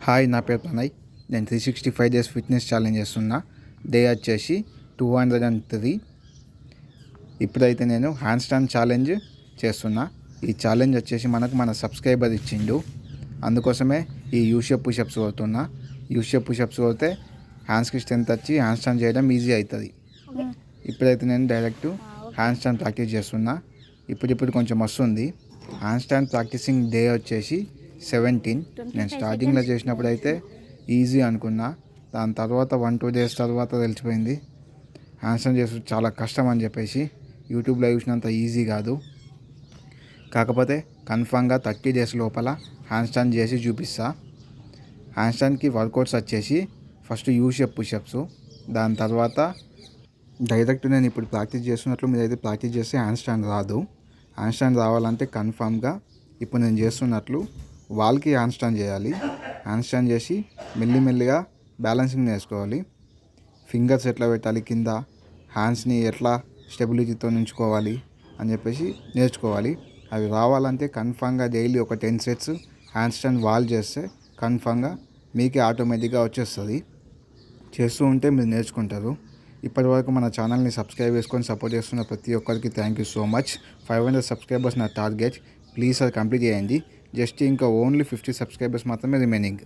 Hi, నా పేరు ప్రణయ్. నేను 365 డేస్ ఫిట్నెస్ ఛాలెంజ్ చేస్తున్నా. డే వచ్చేసి 203. ఇప్పుడైతే నేను హ్యాండ్ స్టాండ్ ఛాలెంజ్ చేస్తున్నా. ఈ ఛాలెంజ్ వచ్చేసి మన సబ్స్క్రైబర్ ఇచ్చిండు. అందుకోసమే ఈ యూషేప్ పుషప్స్ కొడుతున్నా. యూషేప్ పుషప్స్ కొడితే హ్యాండ్స్కి స్ట్రెంత్ వచ్చి హ్యాండ్ స్టాండ్ చేయడం ఈజీ అవుతుంది. ఇప్పుడైతే నేను డైరెక్ట్ హ్యాండ్ స్టాండ్ ప్రాక్టీస్ చేస్తున్నా. ఇప్పుడు కొంచెం వస్తుంది. హ్యాండ్ స్టాండ్ ప్రాక్టీసింగ్ డే వచ్చేసి 17. నేను స్టార్టింగ్లో చేసినప్పుడు అయితే ఈజీ అనుకున్నా. దాని తర్వాత 1-2 డేస్ తర్వాత తెలిసిపోయింది హ్యాండ్ స్టాండ్ చేసి చాలా కష్టం అని చెప్పేసి. యూట్యూబ్లో చూసినంత ఈజీ కాదు. కాకపోతే కన్ఫామ్గా 30 డేస్ లోపల హ్యాండ్ స్టాండ్ చేసి చూపిస్తా. హ్యాండ్ స్టాండ్కి వర్కౌట్స్ వచ్చేసి ఫస్ట్ యూషేప్ పుషప్స్, దాని తర్వాత డైరెక్ట్ నేను ఇప్పుడు ప్రాక్టీస్ చేస్తున్నట్లు మీరైతే ప్రాక్టీస్ చేస్తే హ్యాండ్ స్టాండ్ రాదు. హ్యాండ్ స్టాండ్ రావాలంటే కన్ఫామ్గా ఇప్పుడు నేను చేస్తున్నట్లు వాల్కి హ్యాండ్ స్టాండ్ చేయాలి. హ్యాండ్ స్టాండ్ చేసి మెల్లిమెల్లిగా బ్యాలెన్సింగ్ నేర్చుకోవాలి. ఫింగర్స్ ఎట్లా పెట్టాలి, కింద హ్యాండ్స్ని ఎట్లా స్టెబిలిటీతో ఉంచుకోవాలి అని చెప్పేసి నేర్చుకోవాలి. అవి రావాలంటే కన్ఫామ్గా డైలీ ఒక 10 సెట్స్ హ్యాండ్ స్టాండ్ వాల్ చేస్తే కన్ఫామ్గా మీకే ఆటోమేటిక్గా వచ్చేస్తుంది. చేస్తూ ఉంటే మీరు నేర్చుకుంటారు. ఇప్పటివరకు మన ఛానల్ని సబ్స్క్రైబ్ చేసుకొని సపోర్ట్ చేస్తున్న ప్రతి ఒక్కరికి thank you so much. 500 subscribers నా టార్గెట్. ప్లీజ్ అది కంప్లీట్ చేయండి. జస్ట్ ఇంకా ఓన్లీ 50 సబ్స్క్రైబర్స్ మాత్రమే రిమైనింగ్.